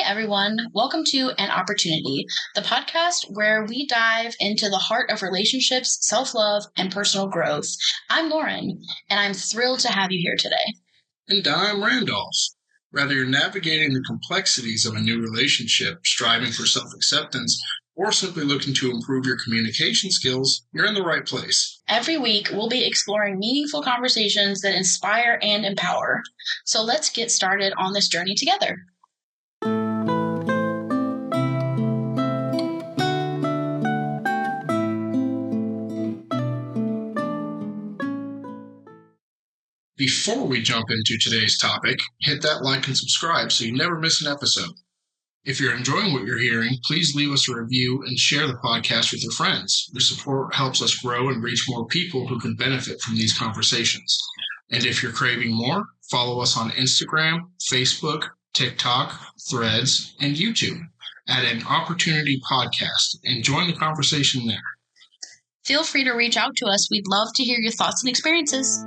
everyone. Welcome to An Opportunity, the podcast where we dive into the heart of relationships, self-love, and personal growth. I'm Lauren, and I'm thrilled to have you here today. And I'm Randolph. Whether you're navigating the complexities of a new relationship, striving for self-acceptance, or simply looking to improve your communication skills, you're in the right place. Every week, we'll be exploring meaningful conversations that inspire and empower. So let's get started on this journey together. Before we jump into today's topic, hit that like and subscribe so you never miss an episode. If you're enjoying what you're hearing, please leave us a review and share the podcast with your friends. Your support helps us grow and reach more people who can benefit from these conversations. And if you're craving more, follow us on Instagram, Facebook, TikTok, Threads, and YouTube at An Opportunity Podcast and join the conversation there. Feel free to reach out to us. We'd love to hear your thoughts and experiences.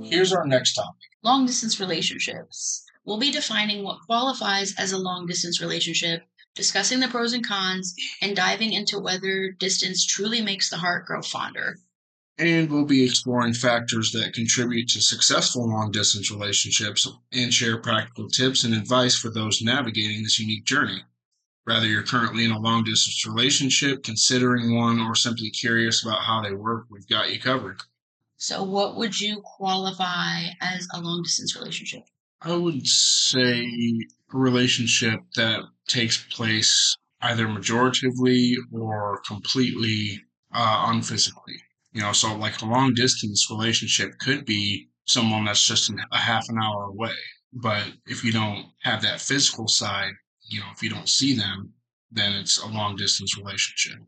Here's our next topic. Long-distance relationships. We'll be defining what qualifies as a long-distance relationship, discussing the pros and cons, and diving into whether distance truly makes the heart grow fonder. And we'll be exploring factors that contribute to successful long-distance relationships and share practical tips and advice for those navigating this unique journey. Whether you're currently in a long-distance relationship, considering one, or simply curious about how they work, we've got you covered. So what would you qualify as a long-distance relationship? I would say a relationship that takes place either majoritively or completely unphysically. So like a long-distance relationship could be someone that's just a half an hour away. But if you don't have that physical side, if you don't see them, then it's a long-distance relationship.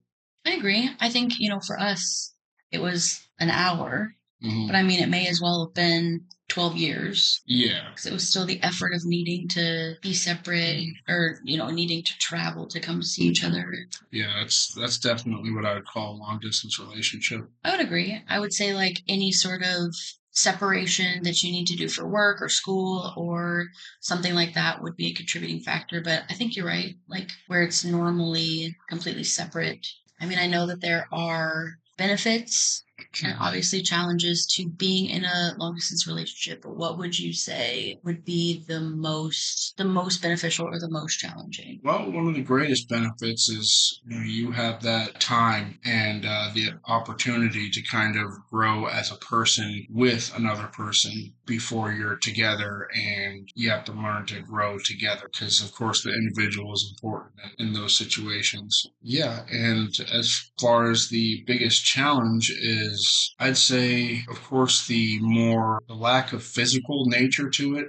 I agree. I think, for us, it was an hour. Mm-hmm. But it may as well have been 12 years. Yeah. Because it was still the effort of needing to be separate or, needing to travel to come see each other. Yeah, that's definitely what I would call a long distance relationship. I would agree. I would say like any sort of separation that you need to do for work or school or something like that would be a contributing factor. But I think you're right. Like where it's normally completely separate. I know that there are benefits and obviously challenges to being in a long-distance relationship, but what would you say would be the most beneficial or the most challenging? Well, one of the greatest benefits is you have that time and the opportunity to kind of grow as a person with another person before you're together, and you have to learn to grow together because, of course, the individual is important in those situations. Yeah, and as far as the biggest challenge is, I'd say, of course, the lack of physical nature to it,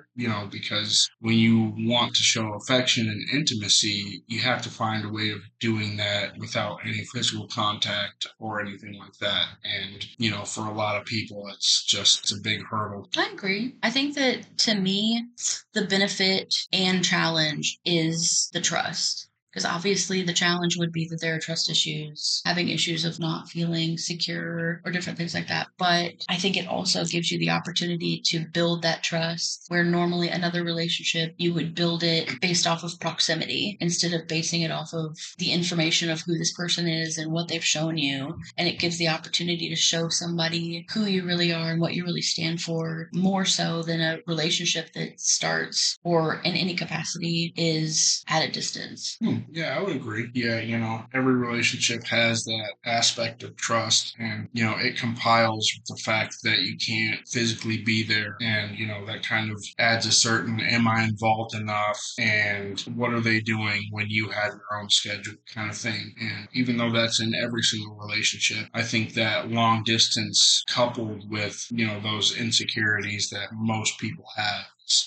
because when you want to show affection and intimacy, you have to find a way of doing that without any physical contact or anything like that. And, for a lot of people, it's a big hurdle. I agree. I think that to me, the benefit and challenge is the trust. Because obviously the challenge would be that there are trust issues, having issues of not feeling secure or different things like that. But I think it also gives you the opportunity to build that trust where normally another relationship, you would build it based off of proximity instead of basing it off of the information of who this person is and what they've shown you. And it gives the opportunity to show somebody who you really are and what you really stand for more so than a relationship that starts or in any capacity is at a distance. Yeah, I would agree. Yeah, every relationship has that aspect of trust, and, it compiles with the fact that you can't physically be there. And, that kind of adds a certain, am I involved enough? And what are they doing when you have your own schedule kind of thing? And even though that's in every single relationship, I think that long distance coupled with, those insecurities that most people have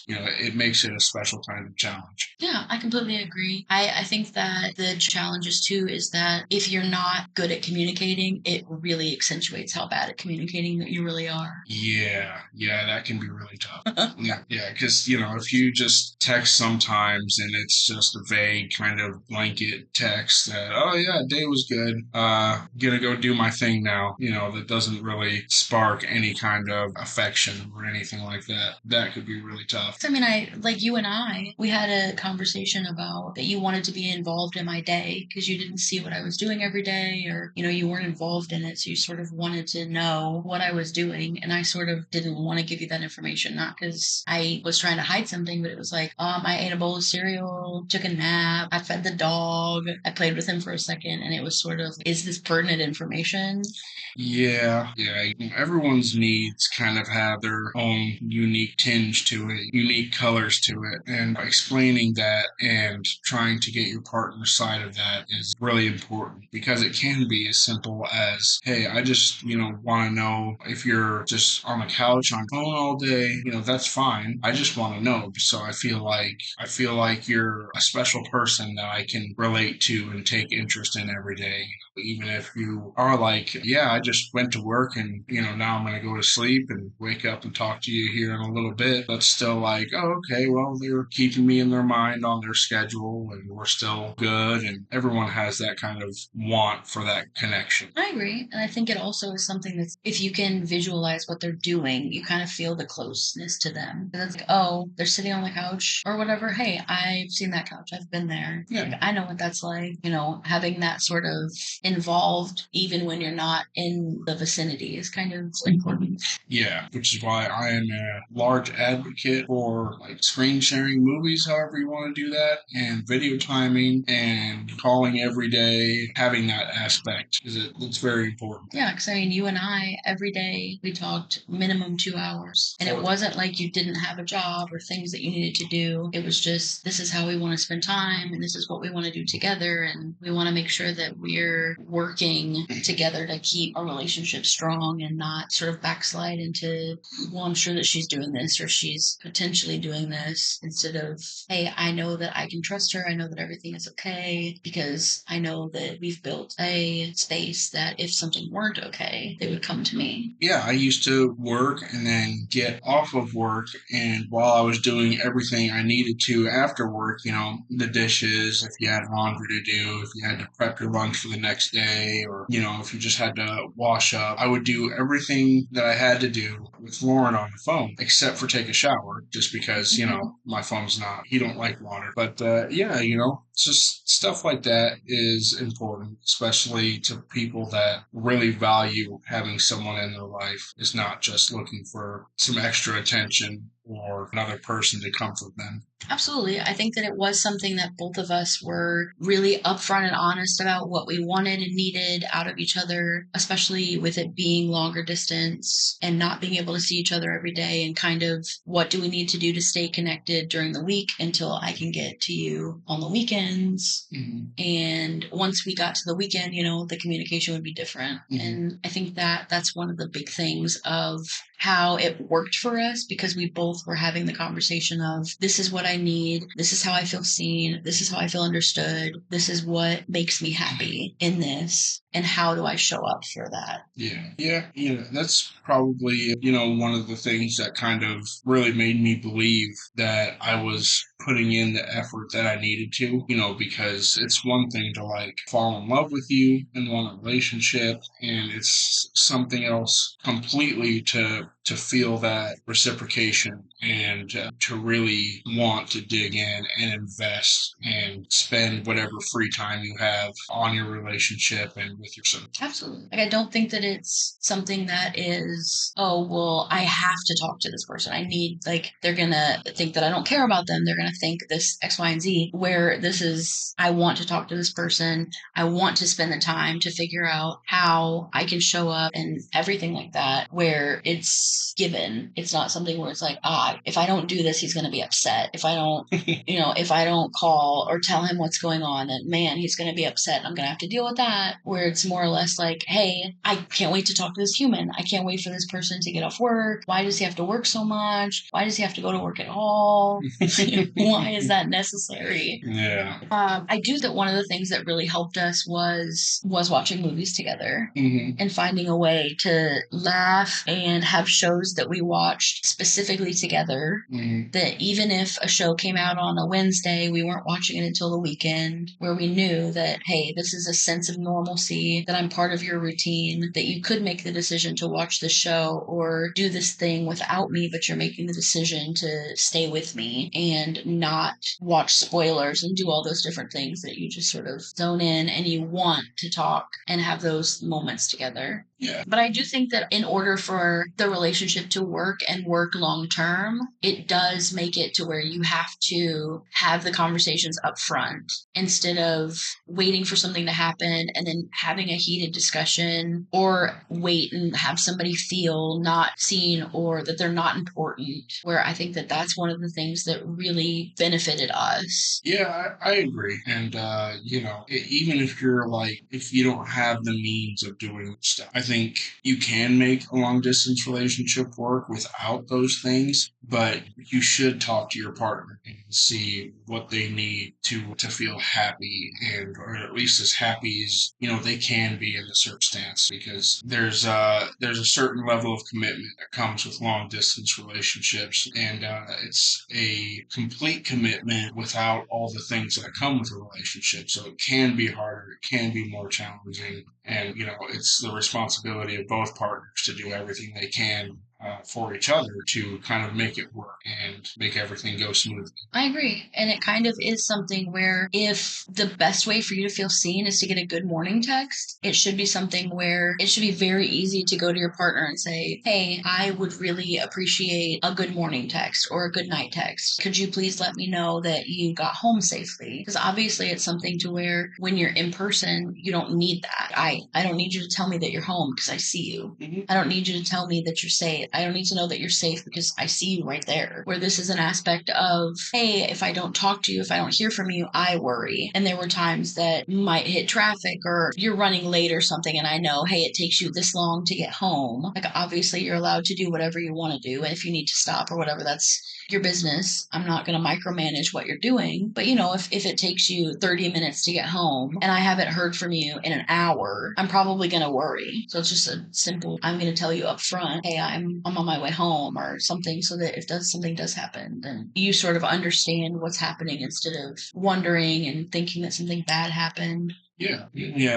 it makes it a special kind of challenge. Yeah, I completely agree. I think that the challenges too is that if you're not good at communicating, it really accentuates how bad at communicating that you really are. Yeah, that can be really tough. Yeah, because if you just text sometimes and it's just a vague kind of blanket text that, oh yeah, day was good. Gonna go do my thing now. That doesn't really spark any kind of affection or anything like that. That could be really tough. I mean, I like you and we had a conversation about that you wanted to be involved in my day because you didn't see what I was doing every day, or you weren't involved in it, so you sort of wanted to know what I was doing, and I sort of didn't want to give you that information, not because I was trying to hide something, but it was like, I ate a bowl of cereal, took a nap, I fed the dog, I played with him for a second, and it was sort of, is this pertinent information? Yeah. Everyone's needs kind of have their own unique tinge to it, unique colors to it. And explaining that and trying to get your partner's side of that is really important because it can be as simple as, hey, I just, want to know if you're just on the couch on phone all day, that's fine. I just want to know. So I feel like you're a special person that I can relate to and take interest in every day. Even if you are like, yeah, I just went to work and, now I'm going to go to sleep and wake up and talk to you here in a little bit. But still like, oh, okay, well, they're keeping me in their mind on their schedule and we're still good. And everyone has that kind of want for that connection. I agree. And I think it also is something that's, if you can visualize what they're doing, you kind of feel the closeness to them. And it's like, oh, they're sitting on the couch or whatever. Hey, I've seen that couch. I've been there. Yeah. Like, I know what that's like. Having that sort of involved, even when you're not in the vicinity, is kind of important. Yeah, which is why I am a large advocate for like screen sharing movies, however you want to do that, and video timing and calling every day, having that aspect is it's very important. Yeah, because I mean, you and I, every day, we talked minimum 2 hours. And it wasn't like you didn't have a job or things that you needed to do. It was just, this is how we want to spend time and this is what we want to do together. And we want to make sure that we're working together to keep our relationship strong and not sort of backslide into, well, I'm sure that she's doing this or she's potentially doing this, instead of, hey, I know that I can trust her. I know that everything is okay because I know that we've built a space that if something weren't okay, they would come to me. Yeah, I used to work and then get off of work. And while I was doing everything I needed to after work, the dishes, if you had laundry to do, if you had to prep your lunch for the next day, or, if you just had to wash up, I would do everything that I had to do with Lauren on the phone, except for take a shower, just because, my phone's not, he don't like water. But yeah, it's just stuff like that is important, especially to people that really value having someone in their life, is not just looking for some extra attention or another person to comfort them. Absolutely. I think that it was something that both of us were really upfront and honest about what we wanted and needed out of each other, especially with it being longer distance and not being able to see each other every day, and kind of what do we need to do to stay connected during the week until I can get to you on the weekends. Mm-hmm. And once we got to the weekend, the communication would be different. Mm-hmm. And I think that that's one of the big things of how it worked for us, because we both were having the conversation of, this is what I need. This is how I feel seen. This is how I feel understood. This is what makes me happy in this. And how do I show up for that? Yeah. That's probably, one of the things that kind of really made me believe that I was putting in the effort that I needed to, because it's one thing to like fall in love with you and want a relationship, and it's something else completely to feel that reciprocation and to really want to dig in and invest and spend whatever free time you have on your relationship and with your son. Absolutely. Like, I don't think that it's something that is, oh, well, I have to talk to this person. I need, like, they're going to think that I don't care about them. They're going to think this X, Y, and Z, where this is, I want to talk to this person. I want to spend the time to figure out how I can show up and everything like that, where it's given. It's not something where it's like, if I don't do this, he's going to be upset. If I don't, if I don't call or tell him what's going on, then man, he's going to be upset. I'm going to have to deal with that. Where it's more or less like, hey, I can't wait to talk to this human. I can't wait for this person to get off work. Why does he have to work so much? Why does he have to go to work at all? Why is that necessary? Yeah. I do that one of the things that really helped us was watching movies together and finding a way to laugh and have shows that we watched specifically together. That even if a show came out on a Wednesday, we weren't watching it until the weekend, where we knew that, hey, this is a sense of normalcy, that I'm part of your routine, that you could make the decision to watch the show or do this thing without me, but you're making the decision to stay with me and not watch spoilers and do all those different things, that you just sort of zone in and you want to talk and have those moments together. Yeah. But I do think that in order for the relationship to work and work long term, it does make it to where you have to have the conversations up front instead of waiting for something to happen and then having a heated discussion, or wait and have somebody feel not seen or that they're not important. Where I think that that's one of the things that really benefited us. Yeah, I agree. And, even if you're like, if you don't have the means of doing stuff, I think you can make a long distance relationship work without those things, but you should talk to your partner and see what they need to feel happy, and, or at least as happy as, they can be in the circumstance, because there's a certain level of commitment that comes with long distance relationships, and it's a complete commitment without all the things that come with a relationship. So it can be harder, it can be more challenging, and it's the responsibility of both partners to do everything they can for each other to kind of make it work and make everything go smoothly. I agree. And it kind of is something where if the best way for you to feel seen is to get a good morning text, it should be something where it should be very easy to go to your partner and say, hey, I would really appreciate a good morning text or a good night text. Could you please let me know that you got home safely? Because obviously it's something to where when you're in person, you don't need that. I don't need you to tell me that you're home because I see you. I don't need you to tell me that you're safe. I don't need to know that you're safe because I see you right there. Where this is an aspect of, hey, if I don't talk to you, if I don't hear from you, I worry. And there were times that might hit traffic or you're running late or something, and I know, hey, it takes you this long to get home. Like, obviously, you're allowed to do whatever you want to do. And if you need to stop or whatever, that's your business. I'm not going to micromanage what you're doing. But, if it takes you 30 minutes to get home and I haven't heard from you in an hour, I'm probably going to worry. So it's just a simple, I'm going to tell you up front, hey, I'm on my way home or something, so that if something does happen, then you sort of understand what's happening instead of wondering and thinking that something bad happened. Yeah,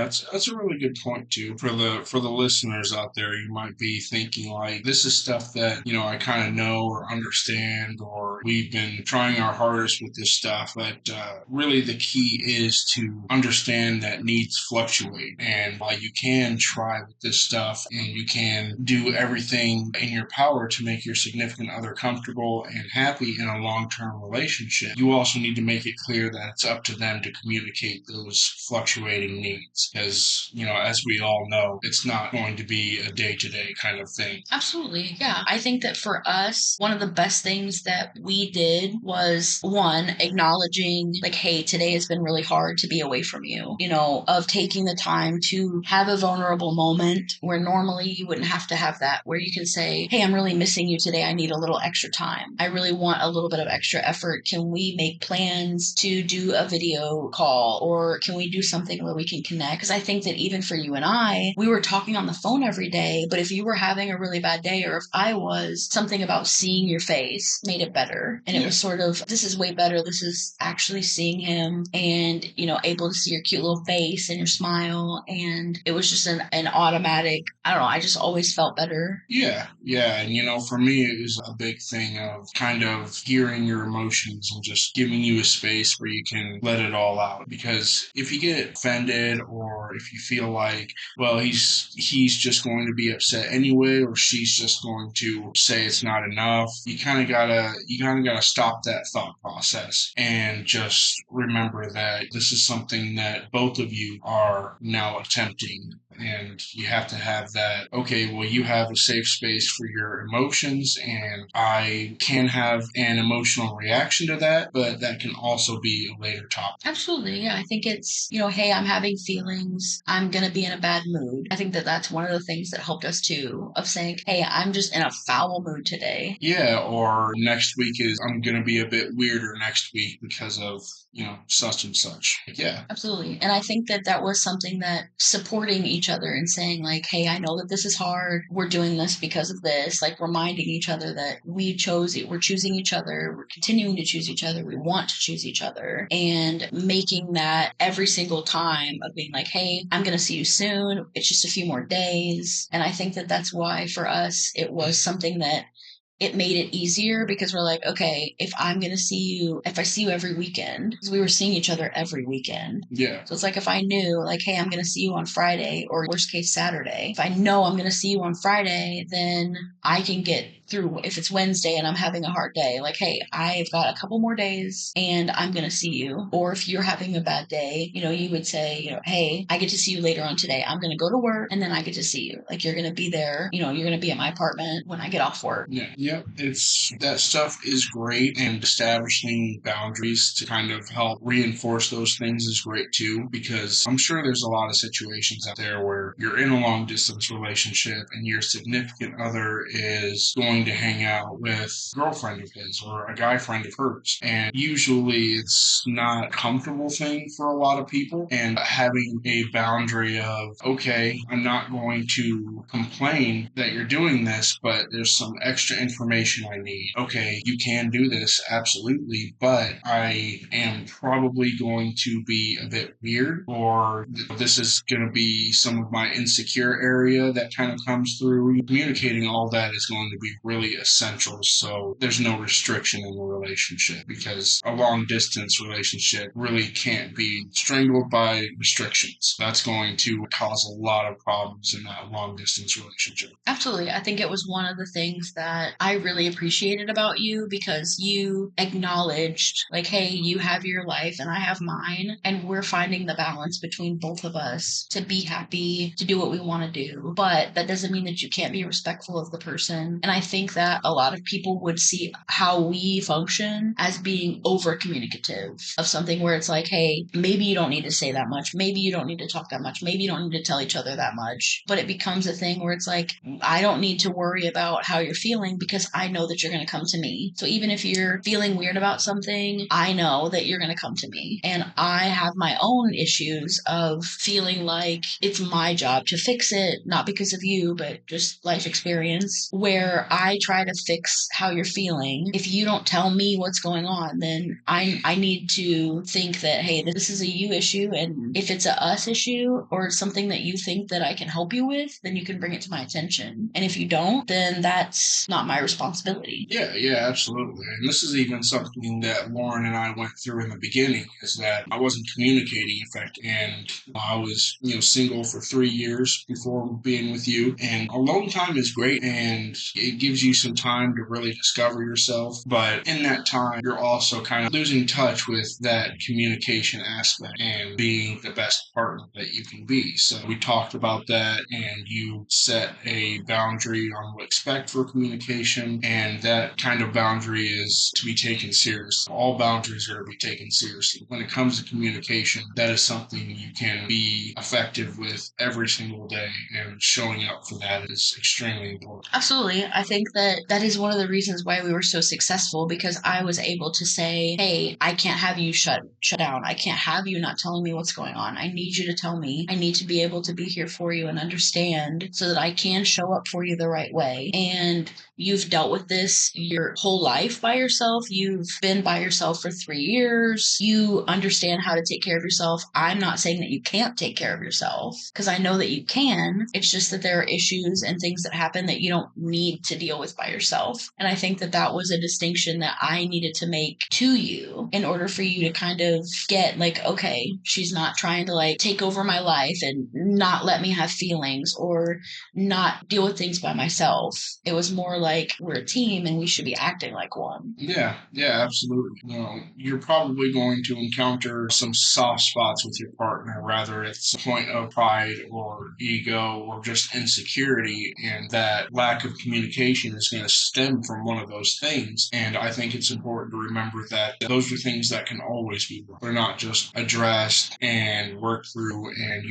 that's a really good point too. For the listeners out there, you might be thinking like, this is stuff that I kind of know or understand, or we've been trying our hardest with this stuff. But really, the key is to understand that needs fluctuate, and while you can try with this stuff and you can do everything in your power to make your significant other comfortable and happy in a long-term relationship, you also need to make it clear that it's up to them to communicate those fluctuating needs, because as we all know, it's not going to be a day-to-day kind of thing. Absolutely. Yeah. I think that for us, one of the best things that we did was, one, acknowledging like, hey, today has been really hard to be away from you, of taking the time to have a vulnerable moment where normally you wouldn't have to have that, where you can say, hey, I'm really missing you today. I need a little extra time. I really want a little bit of extra effort. Can we make plans to do a video call, or can we do something where we can connect? Because I think that even for you and I, we were talking on the phone every day, but if you were having a really bad day, or if I was, something about seeing your face made it better. And it was sort of, this is way better. This is actually seeing him and, able to see your cute little face and your smile. And it was just an automatic, I don't know, I just always felt better. Yeah. And for me, it was a big thing of kind of hearing your emotions and just giving you a space where you can let it all out. Because if you get offended, or if you feel like, well, he's just going to be upset anyway, or she's just going to say it's not enough, you kind of gotta stop that thought process and just remember that this is something that both of you are now attempting. And you have to have that, okay, well, you have a safe space for your emotions, and I can have an emotional reaction to that, but that can also be a later topic. Absolutely. Yeah. I think it's, hey, I'm having feelings, I'm going to be in a bad mood. I think that that's one of the things that helped us too, of saying, hey, I'm just in a foul mood today. Yeah, or next week is I'm going to be a bit weirder next week because of, such and such. Yeah. Absolutely. And I think that that was something that supporting each other and saying, like, hey, I know that this is hard. We're doing this because of this, like reminding each other that we chose it. We're choosing each other. We're continuing to choose each other. We want to choose each other, and making that every single time of being like, hey, I'm going to see you soon. It's just a few more days. And I think that that's why for us, it was something that it made it easier, because we're like, okay, if I'm going to see you, if I see you every weekend, because we were seeing each other every weekend. Yeah. So it's like, if I knew, like, hey, I'm going to see you on Friday, or worst case Saturday, if I know I'm going to see you on Friday, then I can get through. If it's Wednesday and I'm having a hard day, like, hey, I've got a couple more days and I'm going to see you. Or if you're having a bad day, you would say, hey, I get to see you later on today. I'm going to go to work and then I get to see you. Like, you're going to be there, you're going to be at my apartment when I get off work. Yeah. Yep. It's that stuff is great, and establishing boundaries to kind of help reinforce those things is great too, because I'm sure there's a lot of situations out there where you're in a long distance relationship and your significant other is going to hang out with a girlfriend of his or a guy friend of hers. And usually it's not a comfortable thing for a lot of people. And having a boundary of, okay, I'm not going to complain that you're doing this, but there's some extra information I need. Okay, you can do this, absolutely, but I am probably going to be a bit weird, or this is going to be some of my insecure area that kind of comes through. Communicating all that is going to be really essential, so there's no restriction in the relationship, because a long distance relationship really can't be strangled by restrictions. That's going to cause a lot of problems in that long distance relationship. Absolutely. I think it was one of the things that I really appreciated about you, because you acknowledged, like, hey, you have your life and I have mine, and we're finding the balance between both of us to be happy, to do what we want to do. But that doesn't mean that you can't be respectful of the person. And I think that a lot of people would see how we function as being over communicative, of something where it's like, hey, maybe you don't need to say that much. Maybe you don't need to talk that much. Maybe you don't need to tell each other that much. But it becomes a thing where it's like, I don't need to worry about how you're feeling because I know that you're going to come to me. So even if you're feeling weird about something, I know that you're going to come to me. And I have my own issues of feeling like it's my job to fix it, not because of you, but just life experience, where I try to fix how you're feeling. If you don't tell me what's going on, then I need to think that, hey, this is a you issue. And if it's a us issue or something that you think that I can help you with, then you can bring it to my attention. And if you don't, then that's not my responsibility. Yeah, absolutely. And this is even something that Lauren and I went through in the beginning, is that I wasn't communicating effectively. And I was, single for 3 years before being with you. And alone time is great, and it gives you some time to really discover yourself. But in that time, you're also kind of losing touch with that communication aspect and being the best partner that you can be. So we talked about that, and you set a boundary on what to expect for communication, and that kind of boundary is to be taken seriously. All boundaries are to be taken seriously. When it comes to communication, that is something you can be effective with every single day, and showing up for that is extremely important. Absolutely. I think that that is one of the reasons why we were so successful, because I was able to say, hey, I can't have you shut down. I can't have you not telling me what's going on. I need you to tell me. I need to be able to be here for you and understand so that I can show up for you the right way. And you've dealt with this your whole life by yourself. You've been by yourself for 3 years. You understand how to take care of yourself. I'm not saying that you can't take care of yourself, because I know that you can. It's just that there are issues and things that happen that you don't need to deal with by yourself. And I think that that was a distinction that I needed to make to you in order for you to kind of get like, okay, she's not trying to like take over my life and not let me have feelings or not deal with things by myself. It was more like, we're a team and we should be acting like one. Yeah, absolutely. You're probably going to encounter some soft spots with your partner, whether it's a point of pride or ego or just insecurity, and that lack of communication communication is going to stem from one of those things. And I think it's important to remember that those are things that can always be worked. They're not just addressed and worked through, and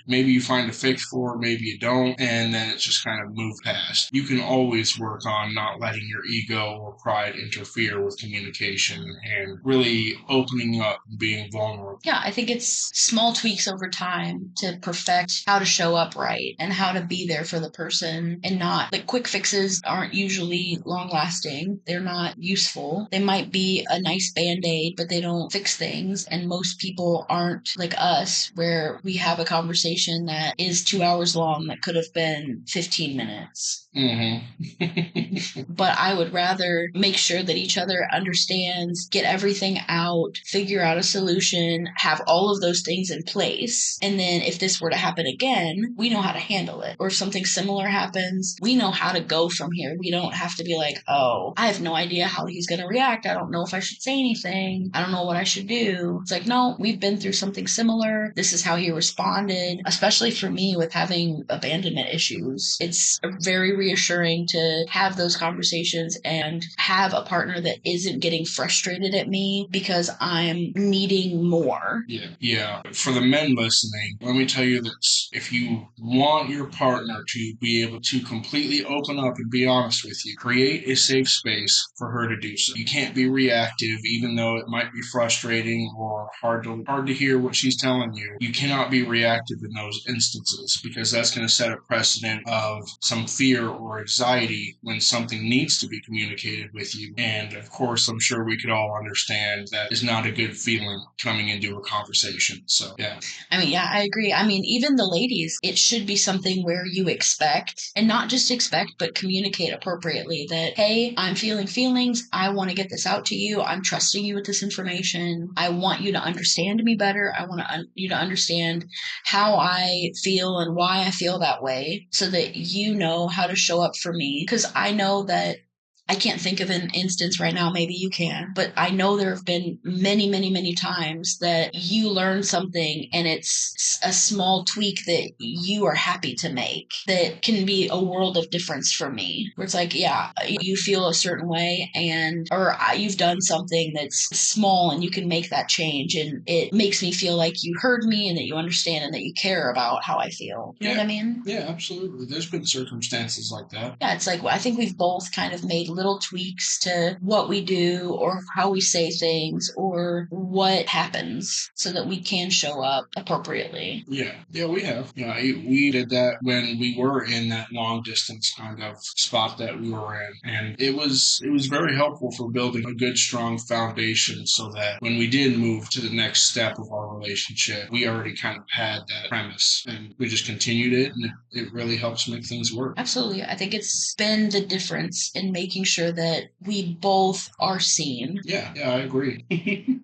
maybe you find a fix for it, maybe you don't, and then it's just kind of moved past. You can always work on not letting your ego or pride interfere with communication and really opening up and being vulnerable. Yeah, I think it's small tweaks over time to perfect how to show up right and how to be there for the person, and not like quick fixes aren't usually long lasting. They're not useful. They might be a nice band-aid, but they don't fix things. And most people aren't like us, where we have a conversation that is 2 hours long that could have been 15 minutes. But I would rather make sure that each other understands, get everything out, figure out a solution, have all of those things in place. And then if this were to happen again, we know how to handle it. Or if something similar happens, we know how to go from here. We don't have to be like, oh, I have no idea how he's going to react. I don't know if I should say anything. I don't know what I should do. It's like, no, we've been through something similar. This is how he responded. Especially for me with having abandonment issues, it's very reassuring to have those conversations and have a partner that isn't getting frustrated at me because I'm needing more. Yeah. For the men listening, let me tell you this. If you want your partner to be able to completely open up and be honest with you, create a safe space for her to do so. You can't be reactive, even though it might be frustrating or hard to hear what she's telling you. You cannot be reactive in those instances, because that's going to set a precedent of some fear or anxiety when something needs to be communicated with you. And of course, I'm sure we could all understand that is not a good feeling coming into a conversation. So, yeah. I agree. Even the ladies, it should be something where you expect, and not just expect, but communicate appropriately that, hey, I'm feeling feelings. I want to get this out to you. I'm trusting you with this information. I want you to understand me better. I want you to understand how I feel and why I feel that way, so that you know how to show up for me. Because I know that I can't think of an instance right now, maybe you can, but I know there have been many, many, many times that you learn something and it's a small tweak that you are happy to make that can be a world of difference for me. Where it's like, yeah, you feel a certain way, or you've done something that's small and you can make that change, and it makes me feel like you heard me and that you understand and that you care about how I feel. You know what I mean? Yeah, absolutely. There's been circumstances like that. Yeah, it's like, I think we've both kind of made little tweaks to what we do or how we say things or what happens so that we can show up appropriately. Yeah, we have. Yeah, we did that when we were in that long distance kind of spot that we were in, and it was very helpful for building a good, strong foundation, so that when we did move to the next step of our relationship, we already kind of had that premise, and we just continued it, and it really helps make things work. Absolutely. I think it's been the difference in making sure that we both are seen. Yeah, I agree.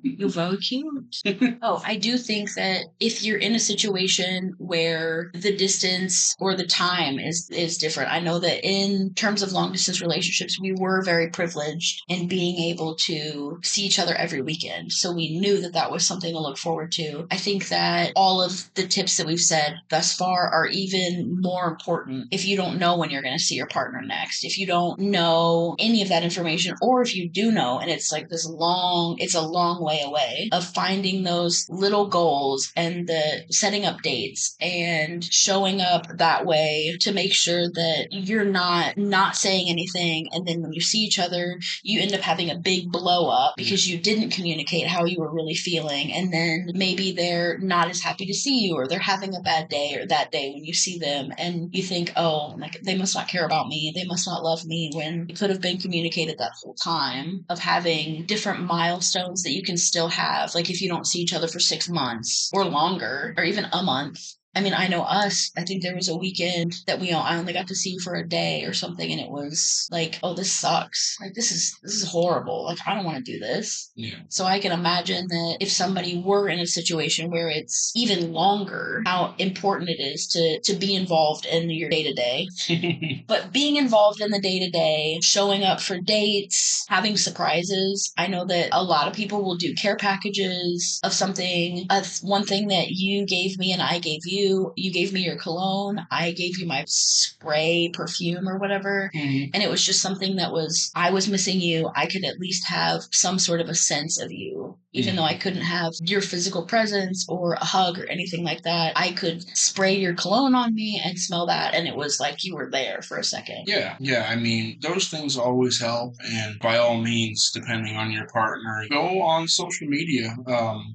You're very cute. Oh, I do think that if you're in a situation where the distance or the time is different, I know that in terms of long distance relationships, we were very privileged in being able to see each other every weekend. So we knew that that was something to look forward to. I think that all of the tips that we've said thus far are even more important if you don't know when you're going to see your partner next, if you don't know any of that information, or if you do know and it's like it's a long way away, of finding those little goals and the setting up dates and showing up that way to make sure that you're not saying anything, and then when you see each other you end up having a big blow up because you didn't communicate how you were really feeling, and then maybe they're not as happy to see you, or they're having a bad day, or that day when you see them and you think, oh, like, they must not care about me, they must not love me, when it could have been communicated that whole time, of having different milestones that you can still have. Like if you don't see each other for 6 months or longer, or even a month. I know us, I think there was a weekend that I only got to see you for a day or something, and it was like, oh, this sucks. Like, this is horrible. Like, I don't want to do this. Yeah. So I can imagine that if somebody were in a situation where it's even longer, how important it is to be involved in your day-to-day. But being involved in the day-to-day, showing up for dates, having surprises. I know that a lot of people will do care packages of something. One thing that you gave me and I gave you you gave me your cologne, I gave you my spray perfume or whatever. And it was just something that I was missing you. I could at least have some sort of a sense of you. Even though I couldn't have your physical presence or a hug or anything like that, I could spray your cologne on me and smell that. And it was like you were there for a second. Yeah, yeah. I mean, those things always help. And by all means, depending on your partner, go on social media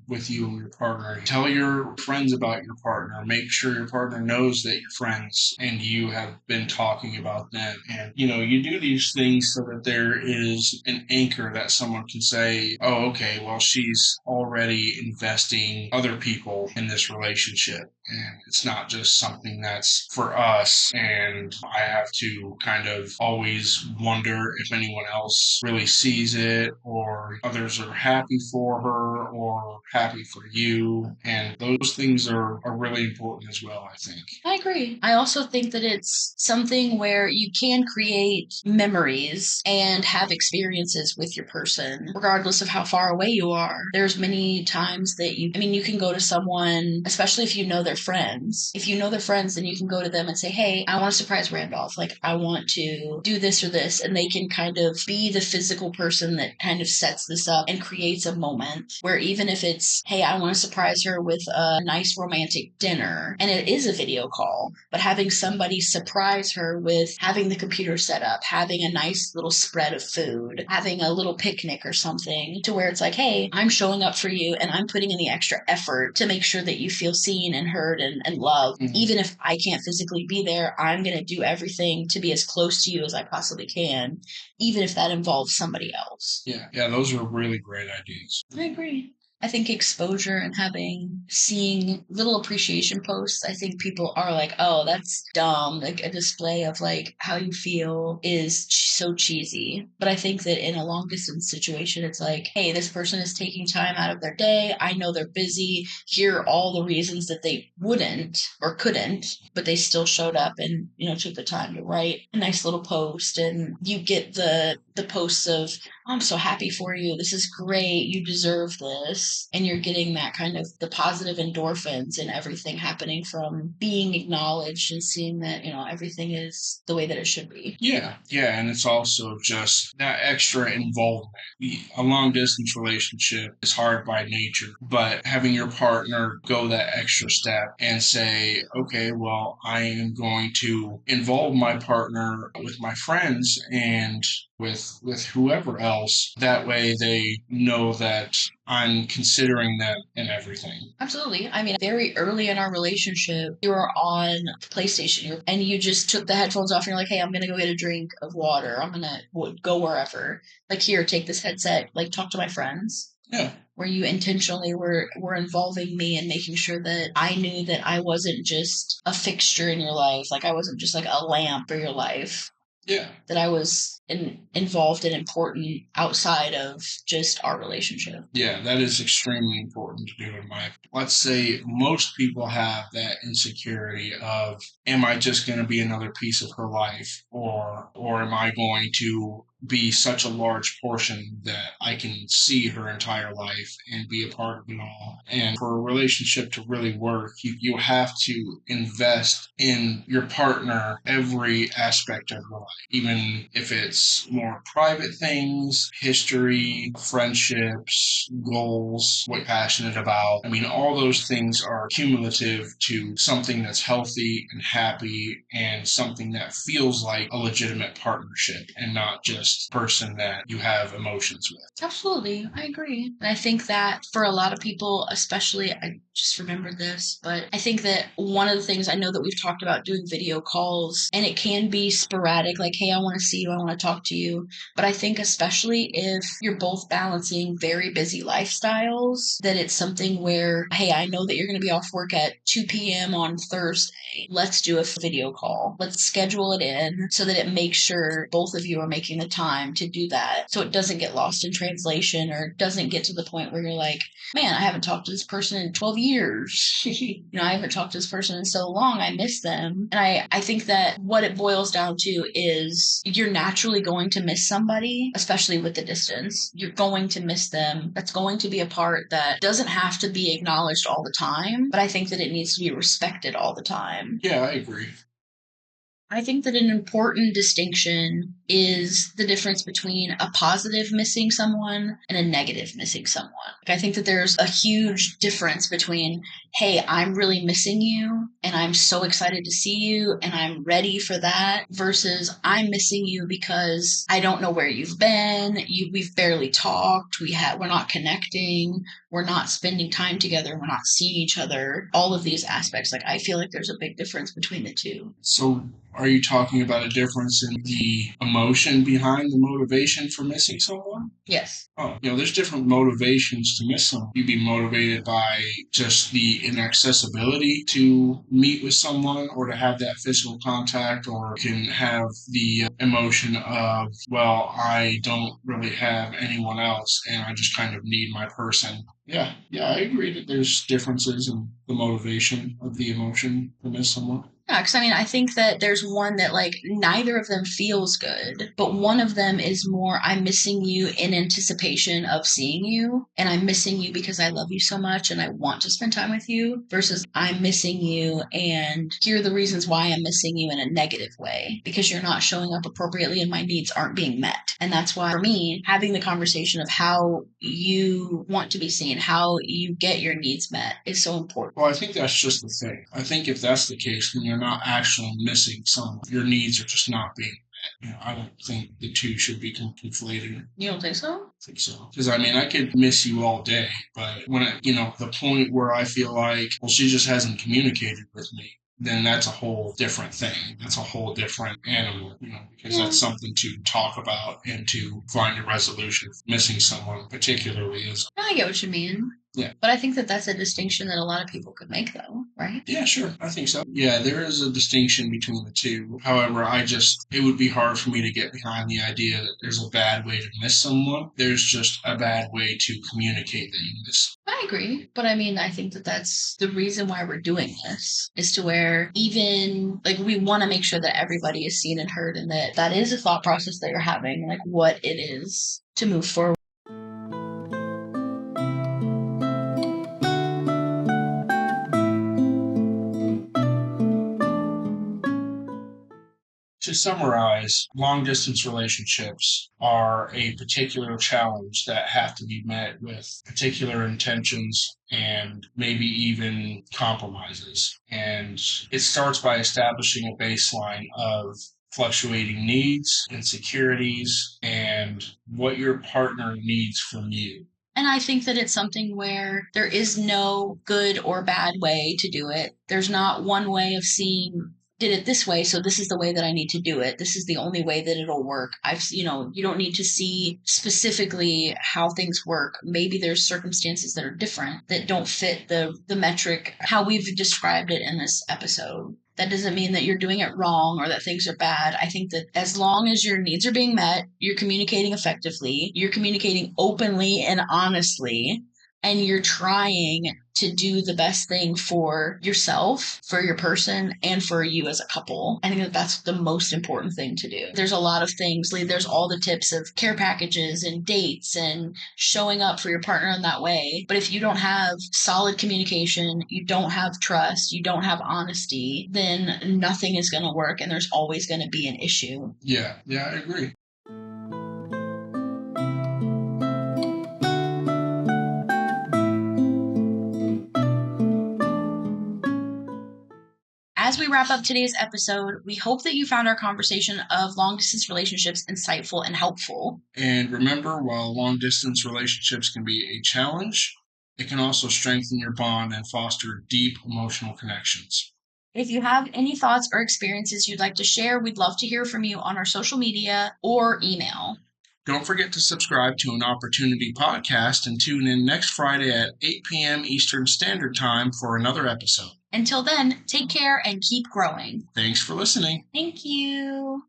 with you and your partner. Tell your friends about your partner. Make sure your partner knows that you're friends and you have been talking about them. And, you do these things so that there is an anchor that someone can say, oh, okay, well, she's already investing other people in this relationship. And it's not just something that's for us. And I have to kind of always wonder if anyone else really sees it or others are happy for her or happy for you. And those things are really important as well, I think. I agree. I also think that it's something where you can create memories and have experiences with your person, regardless of how far away you are. There's many times that you can go to someone, especially if you know their friends. If you know their friends, then you can go to them and say, hey, I want to surprise Randolph. Like, I want to do this or this. And they can kind of be the physical person that kind of sets this up and creates a moment where even if it's, hey, I want to surprise her with a nice romantic dinner, and it is a video call, but having somebody surprise her with having the computer set up, having a nice little spread of food, having a little picnic or something to where it's like, hey, I'm showing up for you and I'm putting in the extra effort to make sure that you feel seen and heard and loved. Even if I can't physically be there, I'm going to do everything to be as close to you as I possibly can, even if that involves somebody else. Yeah, those are really great ideas. I agree. I think exposure and seeing little appreciation posts, I think people are like, oh, that's dumb. Like a display of like how you feel is so cheesy. But I think that in a long distance situation, it's like, hey, this person is taking time out of their day. I know they're busy. Here are all the reasons that they wouldn't or couldn't, but they still showed up and, took the time to write a nice little post. And you get the posts of, I'm so happy for you. This is great. You deserve this. And you're getting that kind of the positive endorphins and everything happening from being acknowledged and seeing that, everything is the way that it should be. Yeah, and it's also just that extra involvement. A long distance relationship is hard by nature, but having your partner go that extra step and say, okay, well, I am going to involve my partner with my friends and with whoever else. That way they know that I'm considering them in everything. Absolutely. I mean, very early in our relationship, you were on PlayStation and you just took the headphones off and you're like, hey, I'm going to go get a drink of water. I'm going to go wherever. Like, here, take this headset, like, talk to my friends. Yeah. Where you intentionally were involving me and making sure that I knew that I wasn't just a fixture in your life. Like, I wasn't just like a lamp for your life. Yeah. That I was involved and important outside of just our relationship. Yeah, that is extremely important to do in my. Let's say most people have that insecurity of, am I just going to be another piece of her life, or am I going to be such a large portion that I can see her entire life and be a part of it all. And for a relationship to really work, you have to invest in your partner every aspect of your life, even if it's more private things, history, friendships, goals, what you're passionate about. I mean, all those things are cumulative to something that's healthy and happy and something that feels like a legitimate partnership and not just person that you have emotions with. Absolutely. I agree. And I think that for a lot of people, especially, I just remembered this, but I think that one of the things I know that we've talked about doing video calls, and it can be sporadic, like, hey, I want to see you, I want to talk to you. But I think especially if you're both balancing very busy lifestyles, that it's something where, hey, I know that you're going to be off work at 2 p.m. on Thursday. Let's do a video call. Let's schedule it in so that it makes sure both of you are making the time to do that, so it doesn't get lost in translation or doesn't get to the point where you're like, man, I haven't talked to this person in 12 years. I haven't talked to this person in so long. I miss them. And I think that what it boils down to is you're naturally going to miss somebody, especially with the distance. You're going to miss them. That's going to be a part that doesn't have to be acknowledged all the time, but I think that it needs to be respected all the time. Yeah, I agree. I think that an important distinction is the difference between a positive missing someone and a negative missing someone. Like, I think that there's a huge difference between, hey, I'm really missing you and I'm so excited to see you and I'm ready for that, versus I'm missing you because I don't know where you've been. We've barely talked. We're not connecting. We're not spending time together. We're not seeing each other. All of these aspects. Like, I feel like there's a big difference between the two. So, are you talking about a difference in the emotion behind the motivation for missing someone? Yes. Oh, there's different motivations to miss someone. You'd be motivated by just the inaccessibility to meet with someone or to have that physical contact, or you can have the emotion of, well, I don't really have anyone else and I just kind of need my person. Yeah, I agree that there's differences in the motivation of the emotion to miss someone. Yeah, because I mean, I think that there's one that, like, neither of them feels good, but one of them is more, I'm missing you in anticipation of seeing you, and I'm missing you because I love you so much and I want to spend time with you, versus I'm missing you and here are the reasons why I'm missing you in a negative way, because you're not showing up appropriately and my needs aren't being met. And that's why, for me, having the conversation of how you want to be seen, how you get your needs met is so important. Well, I think that's just the thing. I think if that's the case, then you're not actually missing someone. Your needs are just not being met. I don't think the two should be conflated. You don't think so? I think so. Because I could miss you all day, but when the point where I feel like, well, she just hasn't communicated with me, then that's a whole different thing. That's a whole different animal, because that's something to talk about and to find a resolution. Missing someone particularly is. I get what you mean. Yeah. But I think that that's a distinction that a lot of people could make, though, right? Yeah, sure. I think so. Yeah, there is a distinction between the two. However, it would be hard for me to get behind the idea that there's a bad way to miss someone. There's just a bad way to communicate that you miss. I agree. But I mean, I think that that's the reason why we're doing this, is to where even, like, we want to make sure that everybody is seen and heard, and that that is a thought process that you're having, like what it is to move forward. To summarize, long distance relationships are a particular challenge that have to be met with particular intentions and maybe even compromises. And it starts by establishing a baseline of fluctuating needs, insecurities, and what your partner needs from you. And I think that it's something where there is no good or bad way to do it. There's not one way of seeing, did it this way, so this is the way that I need to do it. This is the only way that it'll work. You don't need to see specifically how things work. Maybe there's circumstances that are different that don't fit the metric, how we've described it in this episode. That doesn't mean that you're doing it wrong or that things are bad. I think that as long as your needs are being met, you're communicating effectively, you're communicating openly and honestly, and you're trying to do the best thing for yourself, for your person, and for you as a couple. I think that that's the most important thing to do. There's a lot of things. There's all the tips of care packages and dates and showing up for your partner in that way. But if you don't have solid communication, you don't have trust, you don't have honesty, then nothing is going to work and there's always going to be an issue. Yeah, I agree. As we wrap up today's episode, we hope that you found our conversation of long distance relationships insightful and helpful. And remember, while long distance relationships can be a challenge, it can also strengthen your bond and foster deep emotional connections. If you have any thoughts or experiences you'd like to share, we'd love to hear from you on our social media or email. Don't forget to subscribe to an Opportunity podcast and tune in next Friday at 8 p.m. Eastern Standard Time for another episode. Until then, take care and keep growing. Thanks for listening. Thank you.